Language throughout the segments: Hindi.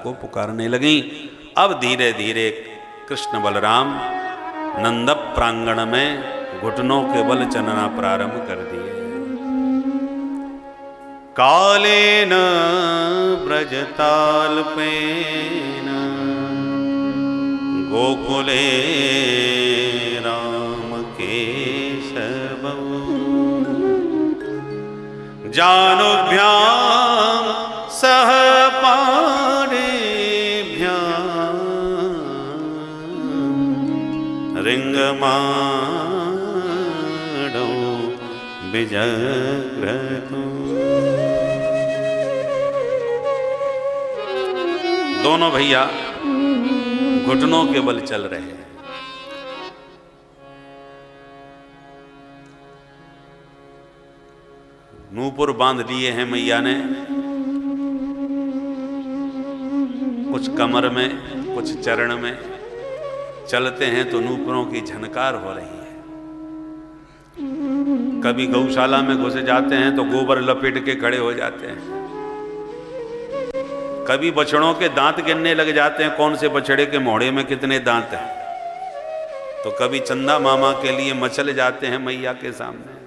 को पुकारने लगी। अब धीरे धीरे कृष्ण बलराम नंद प्रांगण में घुटनों के बल चलना प्रारंभ कर दिए। कालेन ब्रजताल्पेन गोकुले राम केशवौ जानुभ्याम सह पाणिभ्याम रिंगमाणौ विजग्रतु। दोनों भैया घुटनों के बल चल रहे हैं। नूपुर बांध लिए हैं मैया ने, कुछ कमर में कुछ चरण में। चलते हैं तो नूपुरों की झनकार हो रही है। कभी गौशाला में घुस जाते हैं तो गोबर लपेट के खड़े हो जाते हैं। कभी बछड़ों के दांत गिनने लग जाते हैं, कौन से बछड़े के मोहड़े में कितने दांत हैं। तो कभी चंदा मामा के लिए मचल जाते हैं मैया के सामने।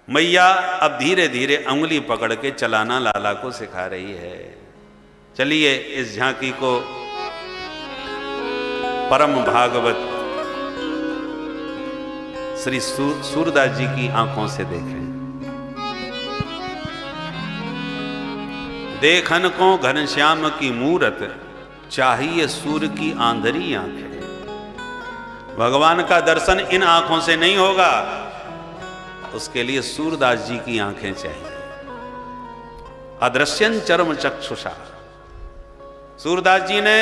मैया अब धीरे धीरे उंगली पकड़ के चलाना लाला को सिखा रही है। चलिए इस झांकी को परम भागवत श्री सूरदास जी की आंखों से देखें। देखन को घनश्याम की मूरत, चाहिए सूर्य की आंधरी आंखें। भगवान का दर्शन इन आंखों से नहीं होगा, उसके लिए सूरदास जी की आंखें चाहिए। अदृश्यन चरम चक्षुषा। सूरदास जी ने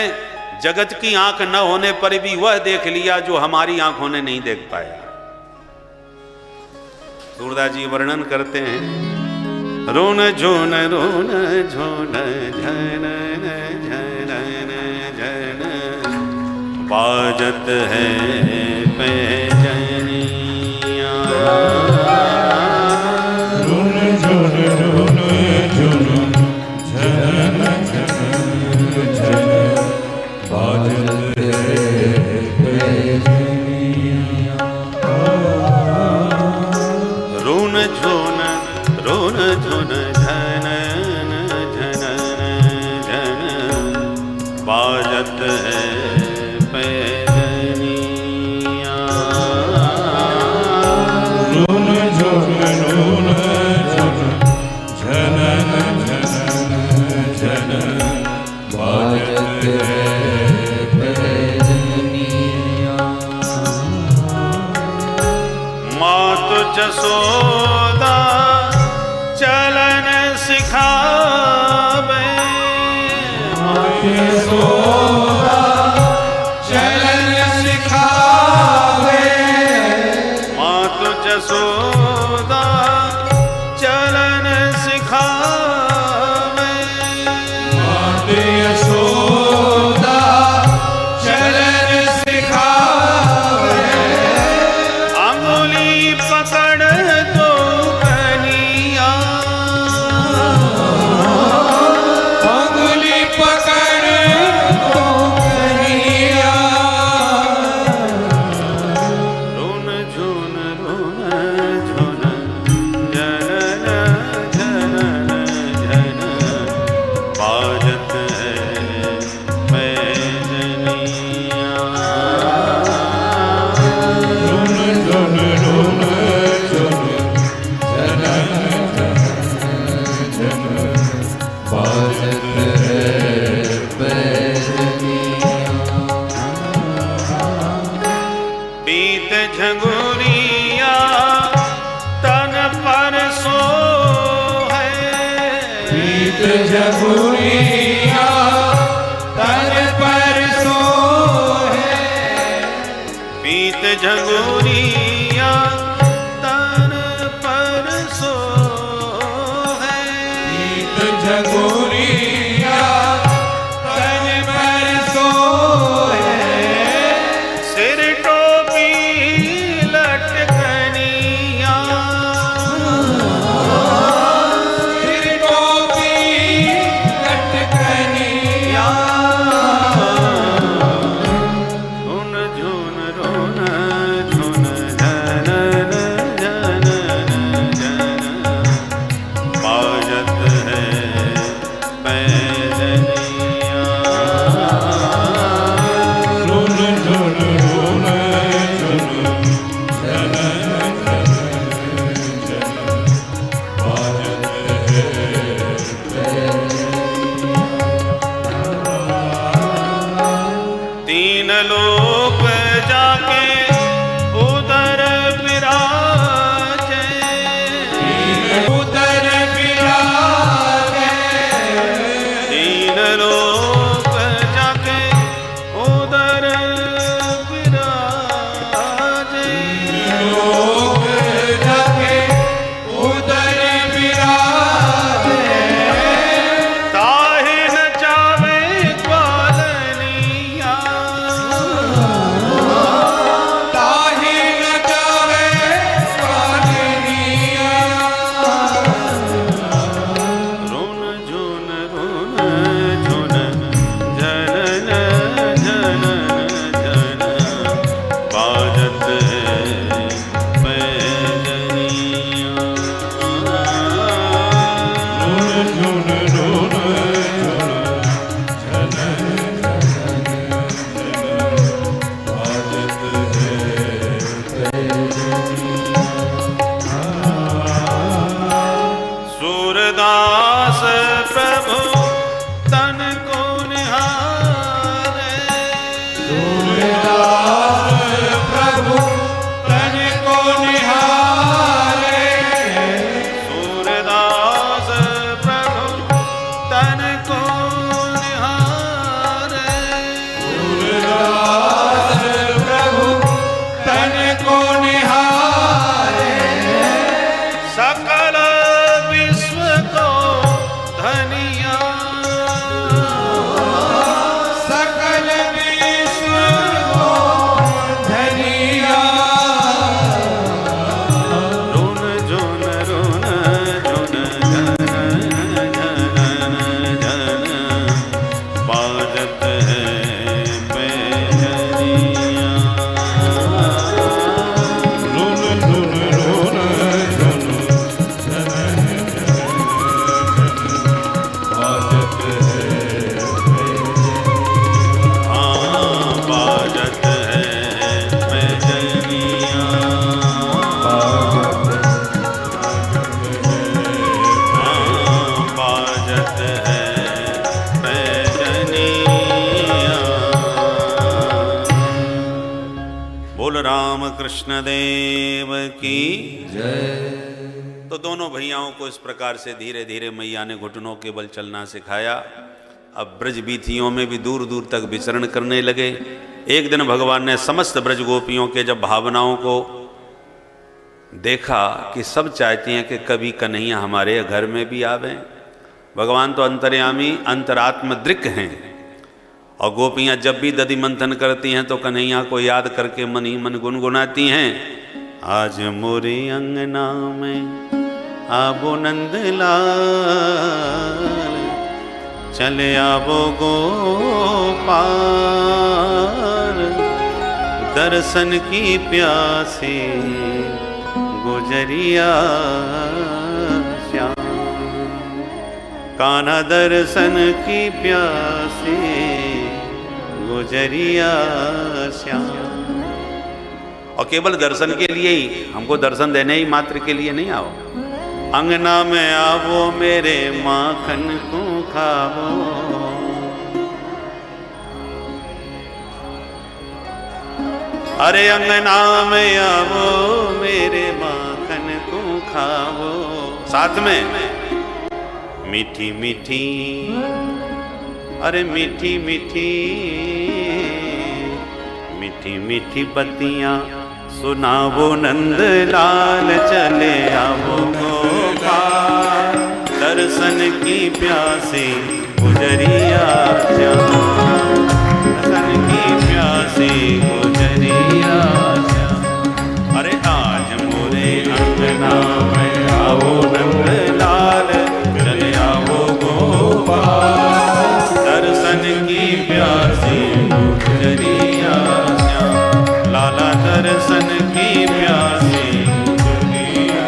जगत की आंख न होने पर भी वह देख लिया जो हमारी आंखों ने नहीं देख पाया। सूरदास जी वर्णन करते हैं, रोन झोन रोन झोन झन झन झन बाजत है पैजनिया। रोन झोन रोन झोन झन झन बाजत है पैजनिया। रोन झोन रोन झोन झन झन झन बाजत है पैजनिया। रोन झोन रोन झोन झन झन बाजत है पैजनिया। मातु जसोदा चलन सिखावे, मातु जसोदा चलन सिखावे। मातु जसोदा चलन सिखावे। मातु यशोदा चलन सिखावे। अंगुली पकड़ दो कनिया, अंगुली पकड़ दो कनिया। रोन झोन रोन झोन झन झन झन बाजत है पैजनिया। रोन झोन रोन झोन झन झन बाजत है पैजनिया। पीत झंगुरिया तन पर सो है। पीत झंगुरिया तन पर सो है। पीत झंगुरिया तन पर सो है। पीत झंगुरिया तन पर सो है। सिर टोपी लटकनिया, सिर टोपी है पैजनिया। बोल राम कृष्ण देव की जय। तो दोनों भैयाओं को इस प्रकार से धीरे धीरे मैया ने घुटनों के बल चलना सिखाया। अब ब्रज बीथियों में भी दूर दूर तक विचरण करने लगे। एक दिन भगवान ने समस्त ब्रज गोपियों के जब भावनाओं को देखा कि सब चाहती हैं कि कभी कन्हैया हमारे घर में भी आवे। भगवान तो अंतर्यामी अंतरात्म दृक् हैं और गोपियां जब भी दधि मंथन करती हैं तो कन्हैया को याद करके मन ही मन गुनगुनाती हैं। आज मोरे अंगना में आबो नंदलाल, चले आबो गोपाल, दर्शन की प्यासे गुजरिया श्याम। कान्हा दर्शन की प्यासे गुजरिया श्याम। और केवल दर्शन के लिए ही, हमको दर्शन देने ही मात्र के लिए नहीं आओ। अंगना में आवो मेरे माखन को खावो, अरे अंगना में आवो मेरे माखन को खावो। साथ में मीठी मीठी, अरे मीठी मीठी, मीठी मीठी बत्तियां सुनावो नंदलाल, चले आवो गोपाल, दर्शन की प्यासे गुजरिया श्याम। दर्शन की प्यासे गुजरिया श्याम। अरे आज मोरे अंगना में आवो नंदलाल, चले आवो गोपाल, दर्शन की प्यासे गुजरिया श्याम। लाला दर्शन की प्यासे गुजरिया,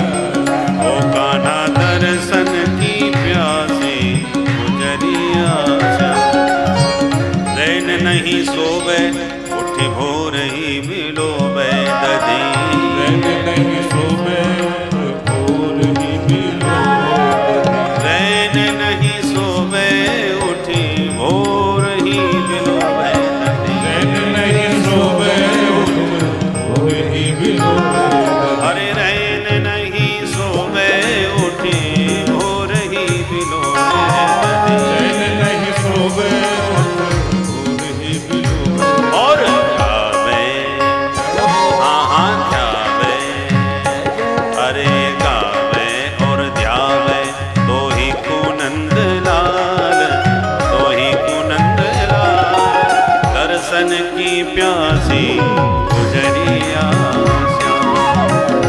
ओ कान्हा दर्शन की प्यासे गुजरिया श्याम। रैन नहीं सोवे उठी भोर ही बिलोवे दधी, रैन नहीं सोवे भोर ही बिलोवे, रैन नहीं सोवे उठी भोर ही बिलोवे दधी, रैन नहीं सोवे भोर ही बिलोवे। अरे रैन नहीं सोवे उठी भोर ही बिलोवे दधी, रैन नहीं सोवे भोर ही बिलोवे। और गावे हाँ ध्यावे, अरे गावे और ध्यावे तो ही कुनंदलाल, तो ही कुनंदलाल, दर्शन की प्यासी गुजरिया श्याम।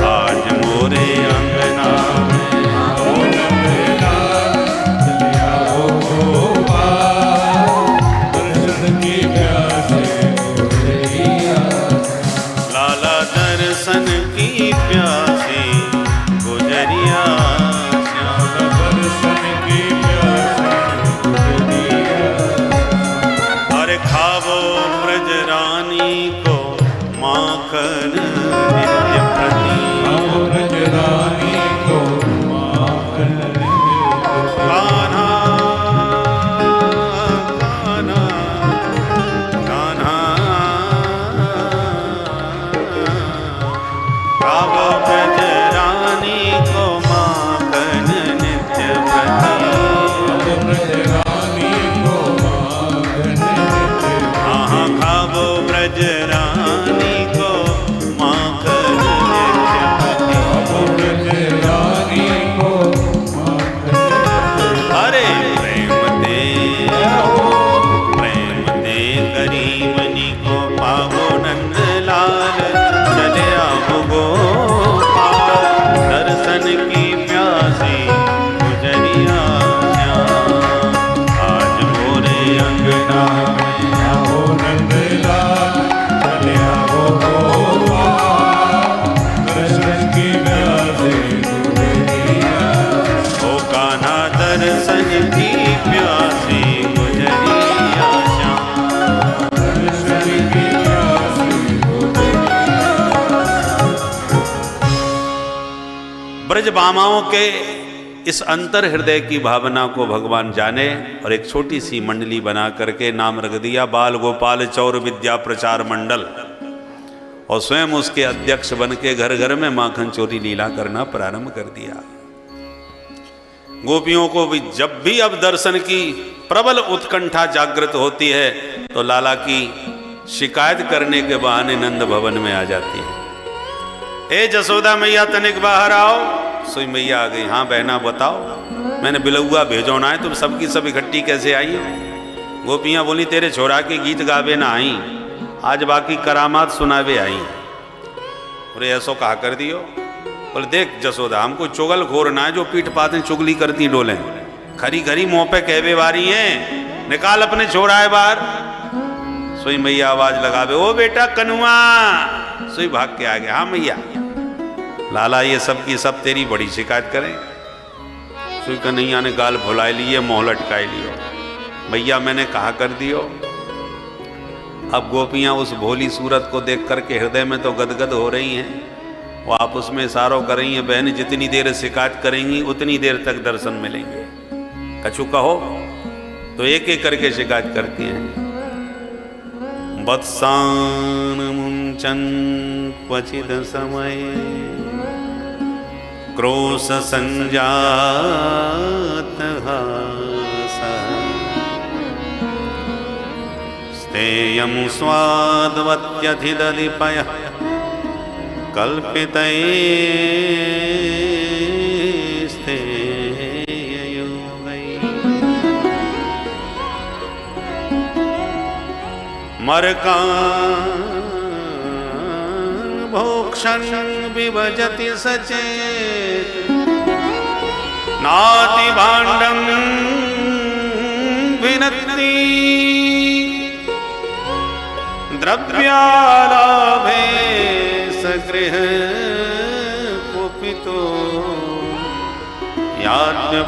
आज मोरे अंगना में आओ नंदलाल, चले आओ गोपाल, दर्शन की प्यासे गुजरिया। लाला दर्शन की प्यासे गुजरिया श्याम। दर्शन की प्यासे गुजरिया। अरे खावो ब्रज रानी को माखन नित्य प्रति, खावो ब्रज रानी को माखन नित्य प्रति। कान्हा कान्हा कान्हा, खावो ब्रज रानी को माखन नित्य प्रति, खावो ब्रज रानी को माखन नित्य प्रति। हाँ खावो ब्रज रानी को माखन नित्य प्रति, खावो ब्रज रानी को माखन नित्य प्रति। अरे प्रेम दे गरीबनी को पावो नंदलाल, चले आओ गोपाल, दर्शन की प्यासी गुजरिया श्याम। आज मोरे अंगना में आओ नंदलाल, चले आओ गोपाल, दर्शन की प्यासे गुजरिया। ओ कान्हा दर्शन की प्यासी गुजरिया श्याम। दर्शन की प्यासी गुजरिया। ब्रज बामाओं के इस अंतर हृदय की भावना को भगवान जाने और एक छोटी सी मंडली बना करके नाम रख दिया बाल गोपाल चौर विद्या प्रचार मंडल, और स्वयं उसके अध्यक्ष बन के घर घर में माखन चोरी लीला करना प्रारंभ कर दिया। गोपियों को भी जब भी अब दर्शन की प्रबल उत्कंठा जागृत होती है तो लाला की शिकायत करने के बहाने नंद भवन में आ जाती है। ए जसोदा मैया तनिक बाहर आओ। सोई मैया आ गई। हाँ बहना बताओ, मैंने बिलौआ भेजो ना है, तुम सबकी सब इकट्ठी कैसे आई हो? गोपियाँ बोली तेरे छोरा के गीत गावे ना आई, आज बाकी करामात सुनावे आई। बोले ऐसो कहा कर दियो। बोले देख जसोदा, हमको चुगल घोर ना है जो पीठ पाते चुगली करती डोले, खरी खरी मुँह पे कहवे वारी हैं, निकाल अपने छोरा है बाहर। सोई मैया आवाज लगावे ओ बेटा कनुआ। सोई भाग के आ गया। हाँ मैया। लाला ये सब की सब तेरी बड़ी शिकायत करें। सोई कन्हैया ने गाल भुला लिए, मोह लटकाए लियो। भैया मैंने कहा कर दियो। अब गोपियां उस भोली सूरत को देख करके हृदय में तो गदगद हो रही हैं, वो आपस में इशारों कर रही हैं, बहन जितनी देर शिकायत करेंगी उतनी देर तक दर्शन मिलेंगे। कछु कहो तो एक एक करके शिकायत करती हैं। वत्सान मुंचन क्वचिद समय क्रोश संजात स्तेयं स्वाद्वत्यधिदधिपय कल्पितैस्तेययोगै मरकान् भोक्षन् विभजति सचेत नाति भाण्डं विनत्ति द्रव्यालाभे सगृह कुपितो याज्ञपक्रोश्यतोका।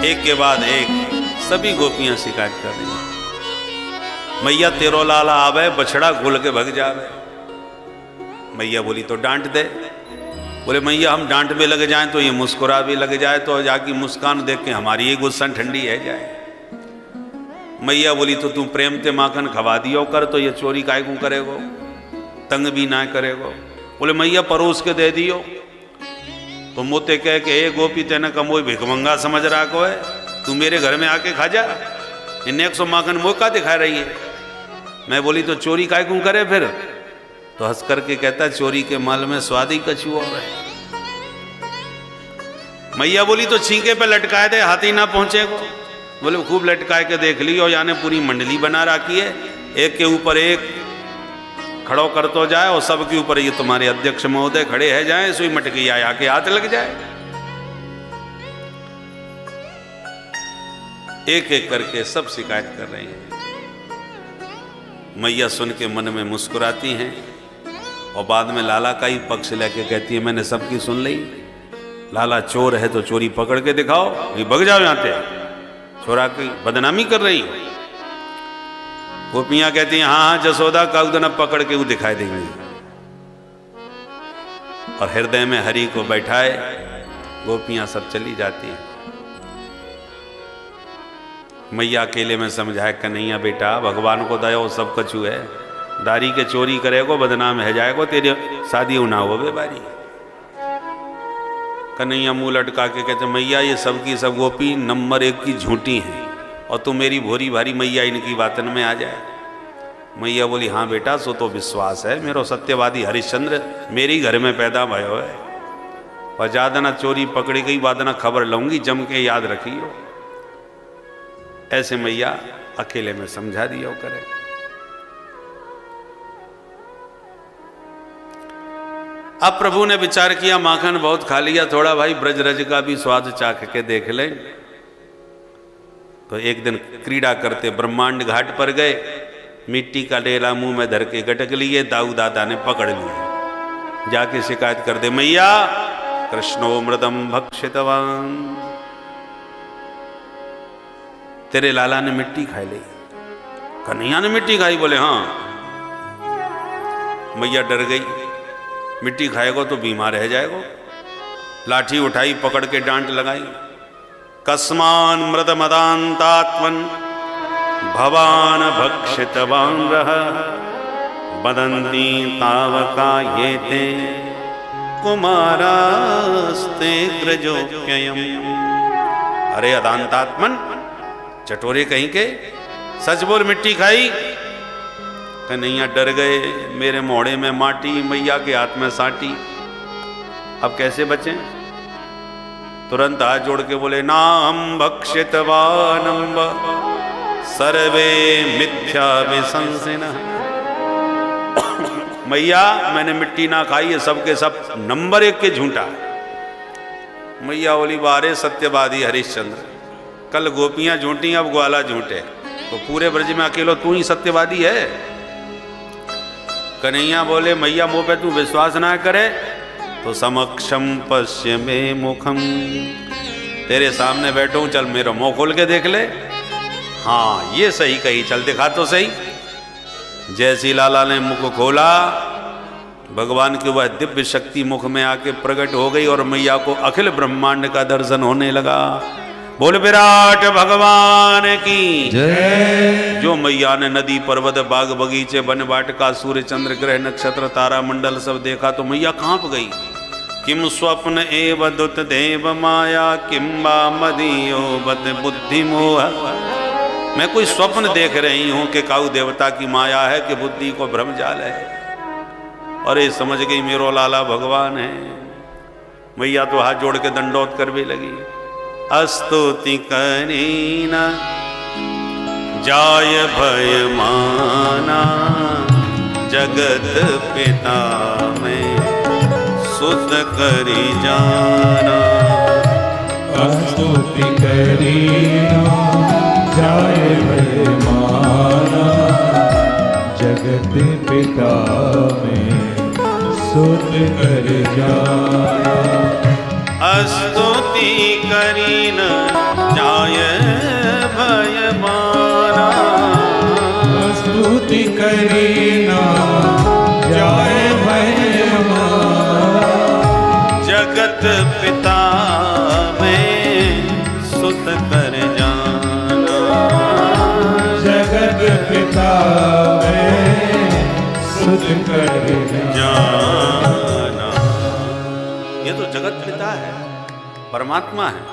एक के बाद एक सभी गोपियां शिकायत कर रही हैं। मैया तेरो लाला आवे बछड़ा घुल के भग जावे। मैया बोली तो डांट दे। बोले मैया हम डांट में लग जाएं तो ये मुस्कुरा भी लग जाए तो जाकी मुस्कान देख के हमारी ये गुस्सा ठंडी है जाए। मैया बोली तो तू प्रेम ते माखन खवा दियो कर तो ये चोरी काय को करेगो, तंग भी ना करेगो। बोले मैया परोस के दे दियो। तो मोते कह के ए गोपी तेने कमोई भिखमंगा समझ रहा को है, तू मेरे घर में आके खा जा। इन 100 माखन मौका दिखा रही है। मैं बोली तो चोरी काय को करे फिर? तो हंस करके कहता चोरी के माल में स्वाद ही कछु और है। मैया बोली तो छींके पे लटकाए दे, हाथी ना पहुंचेगो। बोले खूब लटकाए के देख लियो, यानी पूरी मंडली बना रखी है, एक के ऊपर एक खड़ो कर तो जाए और सबके ऊपर ये तुम्हारे अध्यक्ष महोदय खड़े है जाए, सुई मटकी आया के हाथ लग जाए। एक एक करके सब शिकायत कर रही हैं। मैया सुन के मन में मुस्कुराती हैं और बाद में लाला का ही पक्ष लेके कहती है मैंने सबकी सुन ली, लाला चोर है तो चोरी पकड़ के दिखाओ, ये भग जाओ यहाँ से, छोरा की बदनामी कर रही है। गोपियां कहती हैं हाँ हाँ जसोदा का उदन पकड़ के वो दिखाई देंगे। और हृदय में हरि को बैठाए गोपियां सब चली जाती हैं। मैया अकेले में समझाए कन्हैया बेटा भगवान को दया सब कछु है, दारी के चोरी करेगो बदनाम है जाएगो, तेरी शादी ना हो बारी। कन्हैया मुंह लटका के कहते मैया ये सब की सब गोपी नंबर 1 की झूठी हैं और तू मेरी भोरी भारी मैया इनकी बातन में आ जाए। मैया बोली हाँ बेटा सो तो विश्वास है, मेरो सत्यवादी हरिश्चंद्र मेरी घर में पैदा भयो है और ज्यादा ना चोरी पकड़ी गई बाद ना खबर लूंगी, जम के याद रखियो। ऐसे मैया अकेले में समझा दिया करे। अब प्रभु ने विचार किया माखन बहुत खा लिया, थोड़ा भाई ब्रज रज का भी स्वाद चाख के देख ले। तो एक दिन क्रीड़ा करते ब्रह्मांड घाट पर गए, मिट्टी का डेला मुंह में धर के गटक लिए, दाऊ दादा ने पकड़ लिया। जाके शिकायत कर दे मैया कृष्णो मृदम भक्षितवान, तेरे लाला ने मिट्टी खाई ली। कन्हैया ने मिट्टी खाई? बोले हाँ। मैया डर गई, मिट्टी खाएगा तो बीमार रह जाएगा। लाठी उठाई, पकड़ के डांट लगाई। कस्मान मृद मदांतात्मन भवान भक्षितवान रह बदंती तावका ये ते कुमारास्ते ग्रजोक्ययम्। अरे अदांतात्मन, चटोरे कहीं के, सच बोल, मिट्टी खाई? कन्हैया डर गए, मेरे मोड़े में माटी, मैया के हाथ में साटी, अब कैसे बचें? तुरंत हाथ जोड़ के बोले, नाम भक्षितवानम्ब सर्वे मिथ्या विशंसिनः। मैया मैंने मिट्टी ना खाई है, सबके सब नंबर 1 के झूठा। मैया बोली, बारे सत्यवादी हरिश्चंद्र, कल गोपियां झूठी, अब ग्वाला झूठे, तो पूरे ब्रज में अकेला तू ही सत्यवादी है। कन्हैया बोले, मैया मुँह पे तू विश्वास ना करे तो समक्षम पश्य में मुखम, तेरे सामने बैठो हूं, चल मेरा मुंह खोल के देख ले। हाँ ये सही कही, चल दिखा तो सही। जैसी लाला ने मुख खोला, भगवान की वह दिव्य शक्ति मुख में आके प्रकट हो गई और मैया को अखिल ब्रह्मांड का दर्शन होने लगा। बोल विराट भगवान की जय। जो मैया ने नदी पर्वत बाग बगीचे वन वाटिका सूर्य चंद्र ग्रह नक्षत्र तारा मंडल सब देखा तो मैया कांप गई। किम स्वप्न एव दुत देव माया किम बा मदीयो बत बुद्धि मोह। मैं कोई स्वप्न देख रही हूं कि काऊ देवता की माया है कि बुद्धि को भ्रम जाल है। और ये समझ गई मेरो लाला भगवान है। मैया तो हाथ जोड़ के दंडोत कर भी लगी। स्तुति करीना जाय भय माना जगत पिता में सुत करी जाना। स्तुति करीना जाय भय माना जगत पिता में सुत कर जाना। स्तुति करीन जाय भय माना। स्तुति करीना जाय भय माना जगत पिता में सुत कर जाना। जगत पिता में सुत कर जाना। ये तो जगत पिता है, परमात्मा है।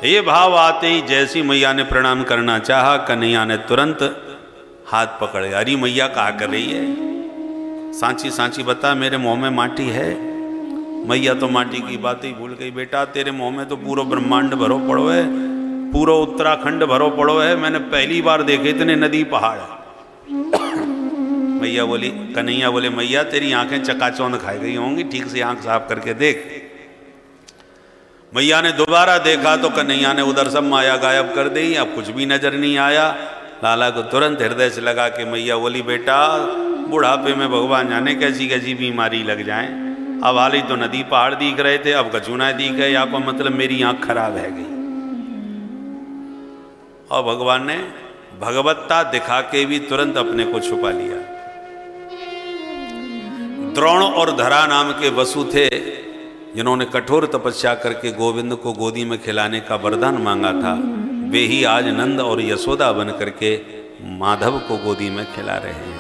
ये भाव आते ही जैसी मैया ने प्रणाम करना चाहा, कन्हैया ने तुरंत हाथ पकड़े। अरे मैया कहा कर रही है? सांची सांची बता, मेरे मुंह में माटी है। मैया तो माटी की बात ही भूल गई। बेटा तेरे मुंह में तो पूरा ब्रह्मांड भरो पड़ो है, पूरा उत्तराखंड भरो पड़ो है। मैंने पहली बार देखे इतने नदी पहाड़। मैया बोली, कन्हैया बोले, मैया तेरी आंखें चकाचौंध खाई गई होंगी, ठीक से आंख साफ करके देख। मैया ने दोबारा देखा तो कन्हैया ने उधर सब माया गायब कर दी। अब कुछ भी नजर नहीं आया। लाला को तुरंत हृदय से लगा कि मैया बोली, बेटा बुढ़ापे में भगवान जाने कैसी कैसी बीमारी लग जाए। अब हाल ही तो नदी पहाड़ दिख रहे थे, अब कचूना दिख गए। आपका मतलब मेरी आंख खराब है गई। और भगवान ने भगवत्ता दिखा के भी तुरंत अपने को छुपा लिया। द्रोण और धरा नाम के वसु थे जिन्होंने कठोर तपस्या करके गोविंद को गोदी में खिलाने का वरदान मांगा था। वे ही आज नंद और यशोदा बन करके माधव को गोदी में खिला रहे हैं।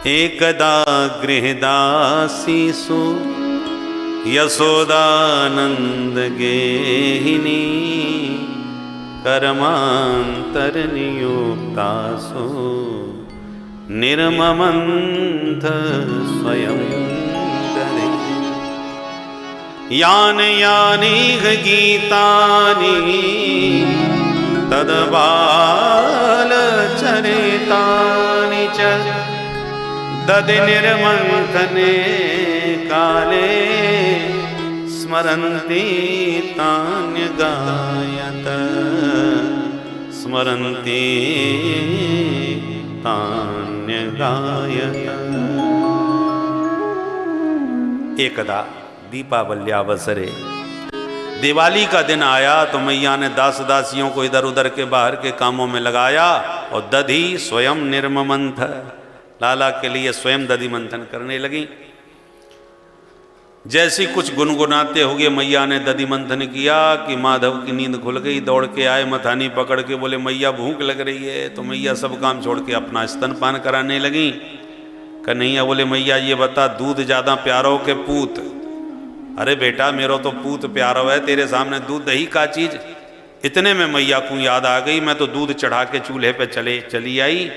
एकदा गृहदासीसु यशोदानंद गेहिनी कर्मांतर नियुक्तासु निर्ममंथ स्वयं दरे। यान यानि गीतानि तद्बाल चरितानि च ददि निर्मंथने काले स्मरन्ति तान्य गायत स्मरन्ति तान्य गायत। एकदा दीपावल्यावसरे दिवाली का दिन आया तो मैया ने दास दासियों को इधर उधर के बाहर के कामों में लगाया और दधी स्वयं निर्ममंथ लाला के लिए स्वयं दधि मंथन करने लगी। जैसी कुछ गुनगुनाते हुए मैया ने दधि मंथन किया कि माधव की नींद खुल गई। दौड़ के आए, मथानी पकड़ के बोले मैया भूख लग रही है। तो मैया सब काम छोड़ के अपना स्तनपान कराने लगी। कन्हैया बोले मैया ये बता दूध ज़्यादा प्यारो के पूत? अरे बेटा मेरो तो पूत प्यारो है, तेरे सामने दूध दही का चीज़। इतने में मैया को याद आ गई, मैं तो दूध चढ़ा के चूल्हे पे चली आई,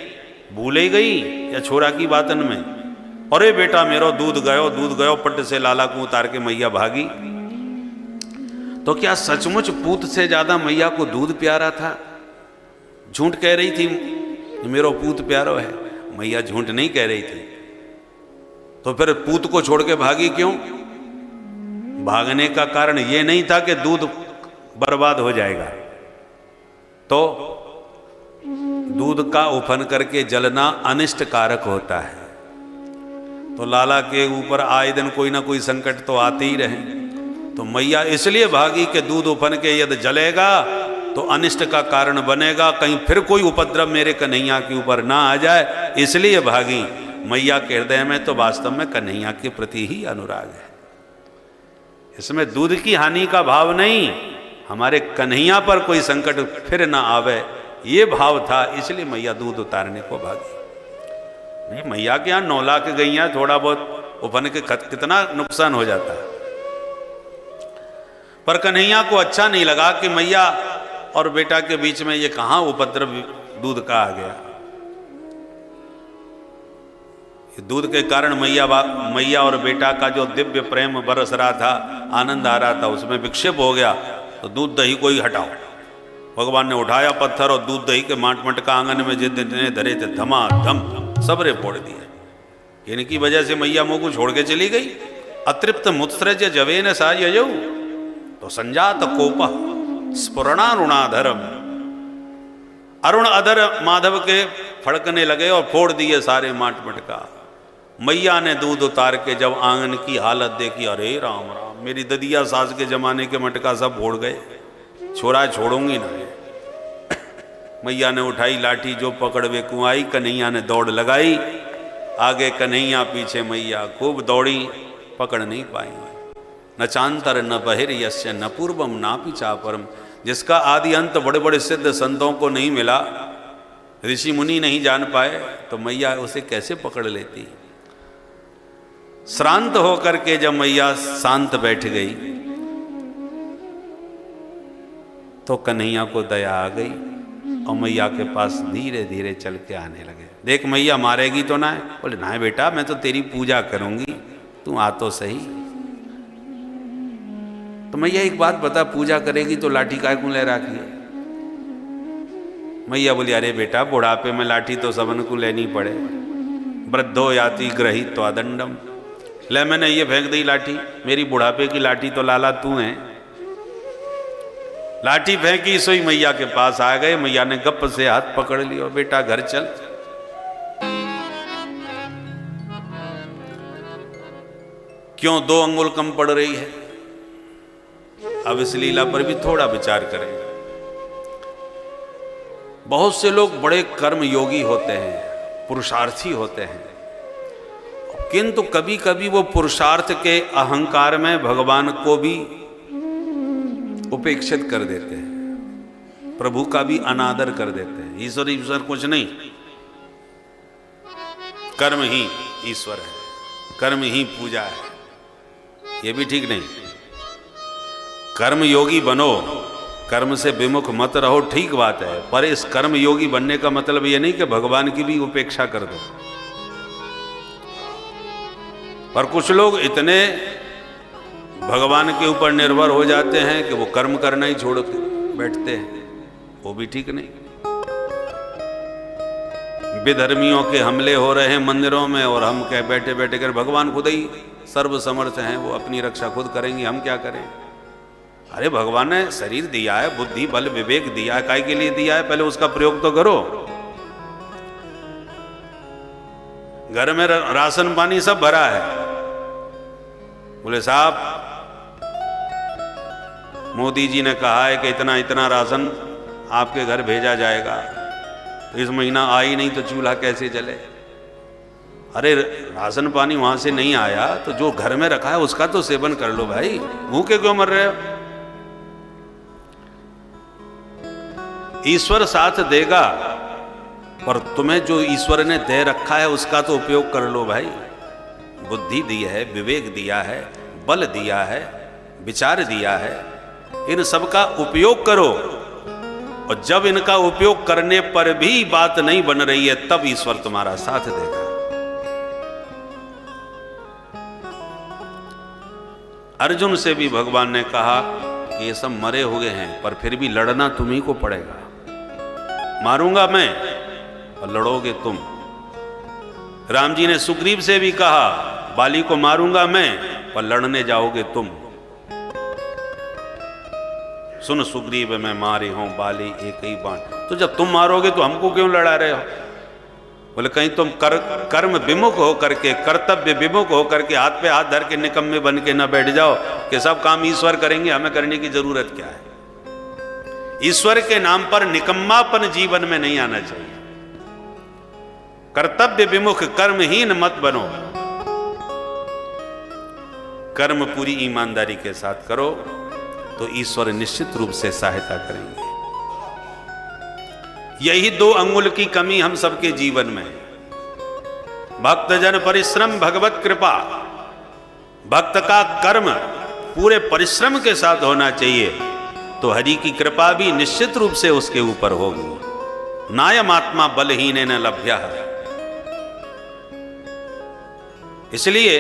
भूल ही गई या छोरा की बातन में। अरे बेटा मेरो दूध गयो पट से लाला को उतार के मैया भागी। तो क्या सचमुच पूत से ज्यादा मैया को दूध प्यारा था? झूठ कह रही थी मेरो पूत प्यारो है? मैया झूठ नहीं कह रही थी। तो फिर पूत को छोड़ के भागी क्यों? भागने का कारण ये नहीं था कि दूध बर्बाद हो जाएगा, तो दूध का उफन करके जलना अनिष्ट कारक होता है। तो लाला के ऊपर आए दिन कोई ना कोई संकट तो आते ही रहे। तो मैया इसलिए भागी कि दूध उफन के यदि जलेगा तो अनिष्ट का कारण बनेगा, कहीं फिर कोई उपद्रव मेरे कन्हैया के ऊपर ना आ जाए, इसलिए भागी। मैया के हृदय में तो वास्तव में कन्हैया के प्रति ही अनुराग है। इसमें दूध की हानि का भाव नहीं, हमारे कन्हैया पर कोई संकट फिर ना आवे, ये भाव था। इसलिए मैया दूध उतारने को भागी। नहीं, मैया के यहाँ 9 लाख गैया, थोड़ा बहुत उफन के कितना नुकसान हो जाता है। पर कन्हैया को अच्छा नहीं लगा कि मैया और बेटा के बीच में ये कहाँ उपद्रव दूध का आ गया। दूध के कारण मैया और बेटा का जो दिव्य प्रेम बरस रहा था, आनंद आ रहा था, उसमें विक्षेप हो गया। तो दूध दही को ही हटाओ। भगवान ने उठाया पत्थर और दूध दही के माट मटका आंगन में जितने धरे थे धमाधम सबरे फोड़ दिए। इनकी वजह से मैया मुंह को छोड़ के चली गई। अतृप्त मुत्सृज जवे न सायजौ तो संजात कोप स्फुरणारुणाधरम। अरुण अधर माधव के फड़कने लगे और फोड़ दिए सारे माट मटका। मैया ने दूध उतार के जब आंगन की हालत देखी, अरे राम राम, मेरी ददिया सास के जमाने के मटका सब फोड़ गए, छोरा छोड़ूंगी ना। मैया ने उठाई लाठी, जो पकड़ वे कुआई। कन्हैया ने दौड़ लगाई, आगे कन्हैया पीछे मैया, खूब दौड़ी, पकड़ नहीं पाई। न चांतर न बहिर यस्य न पूर्वम ना पिछा परम। जिसका आदि अंत बड़े बड़े सिद्ध संतों को नहीं मिला, ऋषि मुनि नहीं जान पाए, तो मैया उसे कैसे पकड़ लेती। श्रांत होकर के जब मैया शांत बैठ गई तो कन्हैया को दया आ गई और मैया के पास धीरे धीरे चल के आने लगे। देख मैया मारेगी तो ना है? बोले ना बेटा, मैं तो तेरी पूजा करूंगी, तू आ तो सही। तो मैया एक बात बता, पूजा करेगी तो लाठी काय को ले रखी है? मैया बोली अरे बेटा, बुढ़ापे में लाठी तो सबन को लेनी पड़े। वृद्धो याति ग्रहित तो अदंडम। ले मैंने ये फेंक दी लाठी, मेरी बुढ़ापे की लाठी तो लाला तू है। लाठी फेंकी, सोई मैया के पास आ गए। मैया ने गप से हाथ पकड़ लिया, बेटा घर चल। क्यों 2 अंगुल कम पड़ रही है? अब इस लीला पर भी थोड़ा विचार करें। बहुत से लोग बड़े कर्म योगी होते हैं, पुरुषार्थी होते हैं, किंतु कभी कभी वो पुरुषार्थ के अहंकार में भगवान को भी उपेक्षित कर देते हैं, प्रभु का भी अनादर कर देते हैं। ईश्वर कुछ नहीं, कर्म ही ईश्वर है, कर्म ही पूजा है, ये भी ठीक नहीं। कर्म योगी बनो, कर्म से विमुख मत रहो, ठीक बात है, पर इस कर्म योगी बनने का मतलब ये नहीं कि भगवान की भी उपेक्षा कर दो। पर कुछ लोग इतने भगवान के ऊपर निर्भर हो जाते हैं कि वो कर्म करना ही छोड़ बैठते हैं, वो भी ठीक नहीं। विधर्मियों के हमले हो रहे हैं मंदिरों में और हम कह बैठे बैठे कर भगवान खुद ही सर्व समर्थ हैं, वो अपनी रक्षा खुद करेंगे, हम क्या करें। अरे भगवान ने शरीर दिया है, बुद्धि बल विवेक दिया है, काय के लिए दिया है, पहले उसका प्रयोग तो करो। घर में राशन पानी सब भरा है, बोले साहब मोदी जी ने कहा है कि इतना इतना राशन आपके घर भेजा जाएगा, तो इस महीना आ ही नहीं तो चूल्हा कैसे जले। अरे राशन पानी वहां से नहीं आया तो जो घर में रखा है उसका तो सेवन कर लो भाई, भूखे क्यों मर रहे हो? ईश्वर साथ देगा, पर तुम्हें जो ईश्वर ने दे रखा है उसका तो उपयोग कर लो भाई। बुद्धि दी है, विवेक दिया है, बल दिया है, विचार दिया है, इन सब का उपयोग करो। और जब इनका उपयोग करने पर भी बात नहीं बन रही है तब ईश्वर तुम्हारा साथ देगा। अर्जुन से भी भगवान ने कहा कि ये सब मरे हुए हैं पर फिर भी लड़ना तुम्ही को पड़ेगा, मारूंगा मैं और लड़ोगे तुम। राम जी ने सुग्रीव से भी कहा बाली को मारूंगा मैं पर लड़ने जाओगे तुम। सुन सुग्रीव मैं मारे हूं बाली एक ही बाण, तो जब तुम मारोगे तो हमको क्यों लड़ा रहे हो? बोले कहीं तुम कर्म विमुख हो करके, कर्तव्य विमुख हो करके हाथ पे हाथ धर के निकम्मे बन के न बैठ जाओ कि सब काम ईश्वर करेंगे, हमें करने की जरूरत क्या है। ईश्वर के नाम पर निकम्मापन जीवन में नहीं आना चाहिए। कर्तव्य विमुख कर्महीन मत बनो, कर्म पूरी ईमानदारी के साथ करो तो ईश्वर निश्चित रूप से सहायता करेंगे। यही 2 अंगुल की कमी हम सबके जीवन में। भक्तजन परिश्रम भगवत कृपा, भक्त का कर्म पूरे परिश्रम के साथ होना चाहिए तो हरि की कृपा भी निश्चित रूप से उसके ऊपर होगी। नायम आत्मा बलहीन न लभ्या है। इसलिए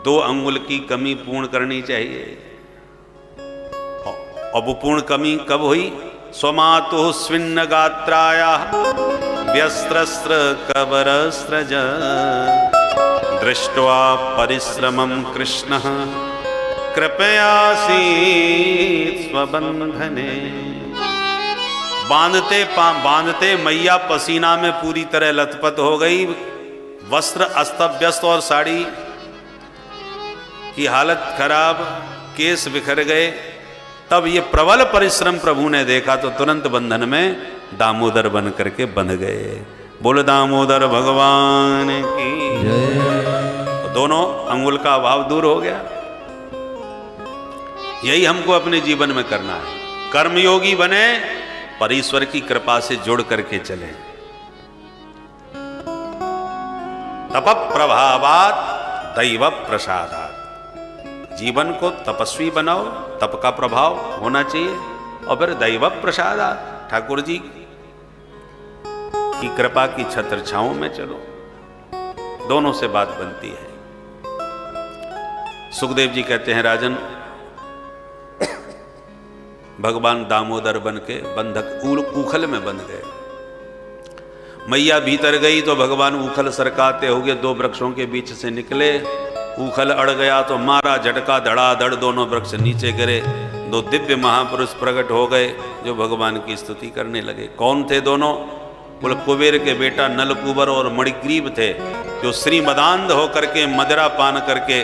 2 अंगुल की कमी पूर्ण करनी चाहिए। अब पूर्ण कमी कब हुई? स्वमातु स्विन्न गात्राया व्यस्त्रस्त्र कबरस्त्रज दृष्ट्वा परिश्रमं कृष्ण कृपयासी स्वबंधने। बांधते मैया पसीना में पूरी तरह लथपथ हो गई, वस्त्र अस्त व्यस्त और साड़ी की हालत खराब, केस बिखर गए। तब ये प्रबल परिश्रम प्रभु ने देखा तो तुरंत बंधन में दामोदर बन करके बंध गए। बोल दामोदर भगवान की जय। दोनों अंगुल का अभाव दूर हो गया। यही हमको अपने जीवन में करना है। कर्मयोगी बने पर ईश्वर की कृपा से जुड़ करके चले। तप प्रभावात दैव प्रसादात। जीवन को तपस्वी बनाओ, तप का प्रभाव होना चाहिए, और फिर दैव प्रसादात ठाकुर जी की कृपा की छत्र छाओं में चलो। दोनों से बात बनती है। सुखदेव जी कहते हैं राजन, भगवान दामोदर बन के बंधक ऊखल में बंध गए। मैया भीतर गई तो भगवान ऊखल सरकाते हुए 2 वृक्षों के बीच से निकले। ऊखल अड़ गया तो मारा झटका, धड़ाधड़ दोनों वृक्ष नीचे गिरे। 2 दिव्य महापुरुष प्रकट हो गए जो भगवान की स्तुति करने लगे। कौन थे दोनों? बोले कुबेर के बेटा नलकूबर और मणिग्रीव थे, जो श्रीमदांध होकर के मदिरा पान करके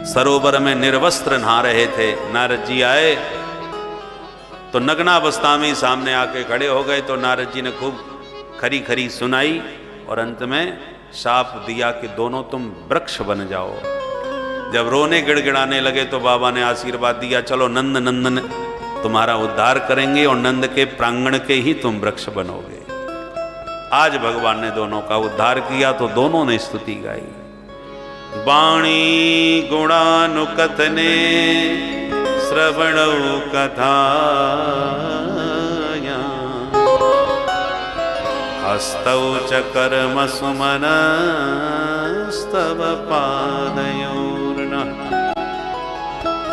सरोवर में निर्वस्त्र नहा रहे थे। नारद जी आए तो नग्नावस्था में सामने आके खड़े हो गए। तो नारद जी ने खूब खरी खरी सुनाई और अंत में शाप दिया कि दोनों तुम वृक्ष बन जाओ। जब रोने गिड़गिड़ाने लगे तो बाबा ने आशीर्वाद दिया, चलो नंद नंदन तुम्हारा उद्धार करेंगे और नंद के प्रांगण के ही तुम वृक्ष बनोगे। आज भगवान ने दोनों का उद्धार किया तो दोनों ने स्तुति गाई। वाणी गुणानुकथने श्रवणौ कथा हस्तौ च कर्म सुमनस्तव पादयोर्नः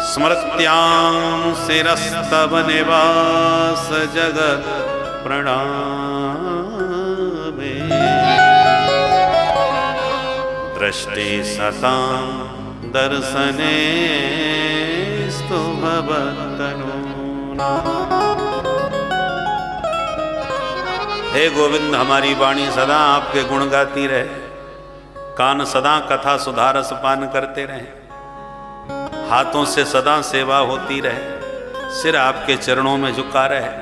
स्मृत्यां शिरस्तव निवास जगत् प्रणामे दृष्टि सतां दर्शने स्तु भवत्तनूना। हे गोविंद, हमारी वाणी सदा आपके गुण गाती रहे, कान सदा कथा सुधारस पान करते रहे, हाथों से सदा सेवा होती रहे, सिर आपके चरणों में झुका रहे।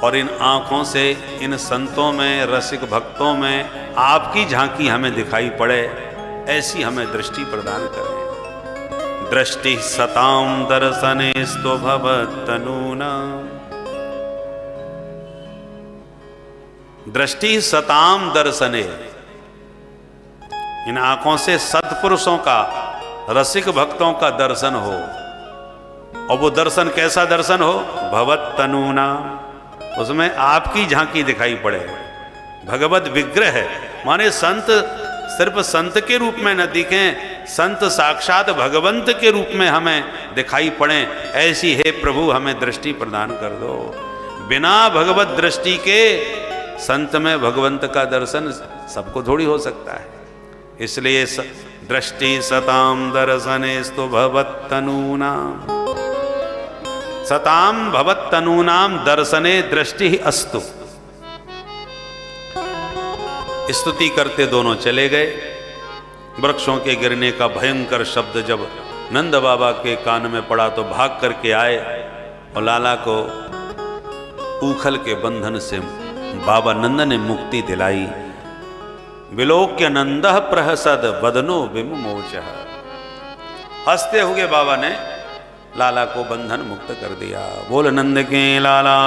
और इन आँखों से इन संतों में, रसिक भक्तों में आपकी झांकी हमें दिखाई पड़े, ऐसी हमें दृष्टि प्रदान करें। दृष्टि सताम दर्शने स्तो भवतनूना, दृष्टि सताम दर्शने, इन आंखों से सत्पुरुषों का, रसिक भक्तों का दर्शन हो। और वो दर्शन कैसा दर्शन हो? भवत तनूना, उसमें आपकी झांकी दिखाई पड़े। भगवत विग्रह माने संत सिर्फ संत के रूप में न दिखें, संत साक्षात भगवंत के रूप में हमें दिखाई पड़े, ऐसी हे प्रभु हमें दृष्टि प्रदान कर दो। बिना भगवत दृष्टि के संत में भगवंत का दर्शन सबको थोड़ी हो सकता है। इसलिए दृष्टि सताम दर्शनेस्तु भवत्तनूनाम, सताम भवत्तनूनाम दर्शने दृष्टि अस्तु। स्तुति करते दोनों चले गए। वृक्षों के गिरने का भयंकर शब्द जब नंद बाबा के कान में पड़ा तो भाग करके आए और लाला को ऊखल के बंधन से बाबा नंद ने मुक्ति दिलाई। विलोक्य नंदः प्रहसद वदनो विमुमोचः, हंसते हुए बाबा ने लाला को बंधन मुक्त कर दिया। बोल नंद के लाला।